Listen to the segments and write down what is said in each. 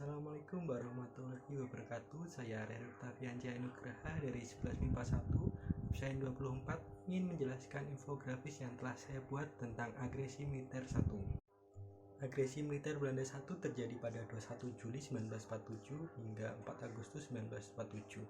Assalamualaikum warahmatullahi wabarakatuh. Saya Rero Tafiansyah Nugraha dari 11 MIPA 1 absen 24 ingin menjelaskan infografis yang telah saya buat tentang agresi militer 1. Agresi militer Belanda 1 terjadi pada 21 Juli 1947 hingga 4 Agustus 1947.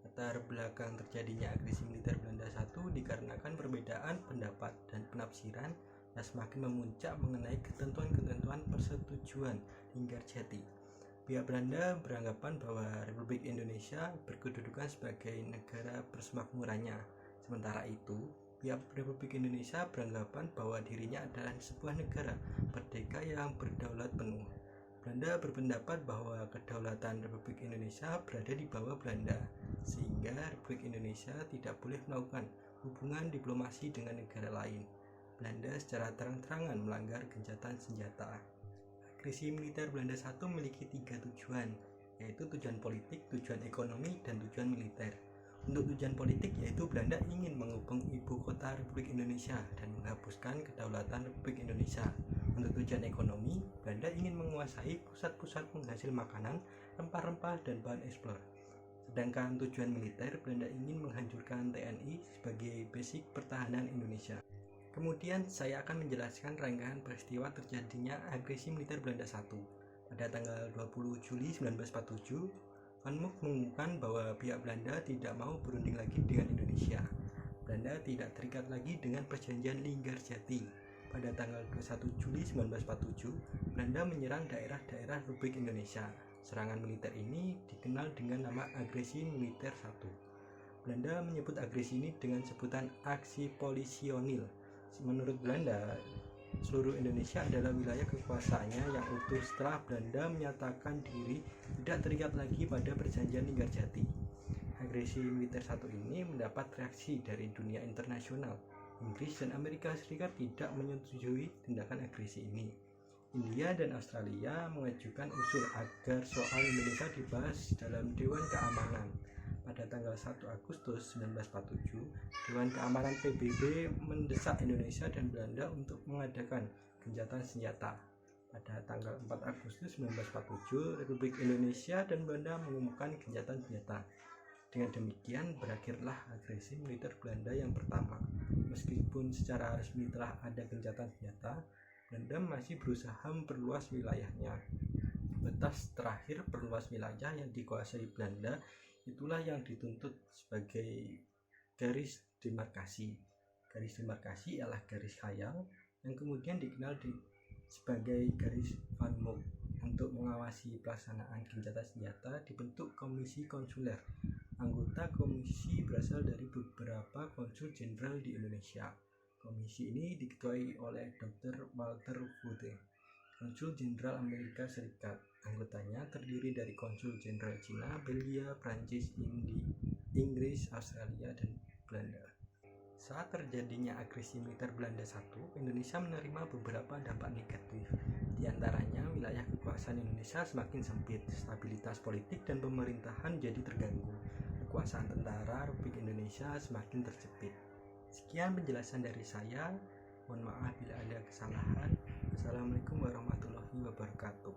Latar belakang terjadinya agresi militer Belanda 1 dikarenakan perbedaan pendapat dan penafsiran yang semakin memuncak mengenai ketentuan-ketentuan persetujuan Linggarjati. Pihak Belanda beranggapan bahwa Republik Indonesia berkedudukan sebagai negara persemakmurannya. Sementara itu, pihak Republik Indonesia beranggapan bahwa dirinya adalah sebuah negara merdeka yang berdaulat penuh. Belanda berpendapat bahwa kedaulatan Republik Indonesia berada di bawah Belanda, sehingga Republik Indonesia tidak boleh melakukan hubungan diplomasi dengan negara lain. Belanda secara terang-terangan melanggar gencatan senjata. Agresi militer Belanda 1 memiliki 3 tujuan, yaitu tujuan politik, tujuan ekonomi, dan tujuan militer. Untuk tujuan politik, yaitu Belanda ingin mengubah ibu kota Republik Indonesia dan menghapuskan kedaulatan Republik Indonesia. Untuk tujuan ekonomi, Belanda ingin menguasai pusat-pusat penghasil makanan, rempah-rempah, dan bahan ekspor. Sedangkan tujuan militer, Belanda ingin menghancurkan TNI sebagai basic pertahanan Indonesia. Kemudian saya akan menjelaskan rangkaian peristiwa terjadinya agresi militer Belanda 1. Pada tanggal 20 Juli 1947, Van Mook mengumumkan bahwa pihak Belanda tidak mau berunding lagi dengan Indonesia. Belanda tidak terikat lagi dengan perjanjian Linggarjati. Pada tanggal 21 Juli 1947, Belanda menyerang daerah-daerah Republik Indonesia. Serangan militer ini dikenal dengan nama agresi militer 1. Belanda menyebut agresi ini dengan sebutan aksi polisionil. Menurut Belanda, seluruh Indonesia adalah wilayah kekuasaannya yang utuh setelah Belanda menyatakan diri tidak terikat lagi pada perjanjian Linggarjati. Agresi militer 1 ini mendapat reaksi dari dunia internasional. Inggris dan Amerika Serikat tidak menyetujui tindakan agresi ini. India dan Australia mengajukan usul agar soal Indonesia dibahas dalam Dewan Keamanan. Pada tanggal 1 Agustus 1947, Dewan Keamanan PBB mendesak Indonesia dan Belanda untuk mengadakan gencatan senjata. Pada tanggal 4 Agustus 1947, Republik Indonesia dan Belanda mengumumkan gencatan senjata. Dengan demikian, berakhirlah agresi militer Belanda yang pertama. Meskipun secara resmi telah ada gencatan senjata, Belanda masih berusaha memperluas wilayahnya. Batas terakhir perluas wilayah yang dikuasai Belanda itulah yang dituntut sebagai garis demarkasi. Garis demarkasi ialah garis khayal yang kemudian dikenal sebagai garis Van Mook. Untuk mengawasi pelaksanaan gencatan senjata dibentuk komisi konsuler. Anggota komisi berasal dari beberapa konsul jenderal di Indonesia. Komisi ini diketuai oleh Dr. Walter Woode, konsul jenderal Amerika Serikat. Anggotanya terdiri dari konsul jenderal Cina, Belgia, Prancis, Inggris, Australia, dan Belanda. Saat terjadinya agresi militer Belanda 1, Indonesia menerima beberapa dampak negatif. Di antaranya, wilayah kekuasaan Indonesia semakin sempit, stabilitas politik dan pemerintahan jadi terganggu. Kekuasaan tentara Republik Indonesia semakin terjepit. Sekian penjelasan dari saya. Mohon maaf bila ada kesalahan. Assalamualaikum warahmatullahi wabarakatuh.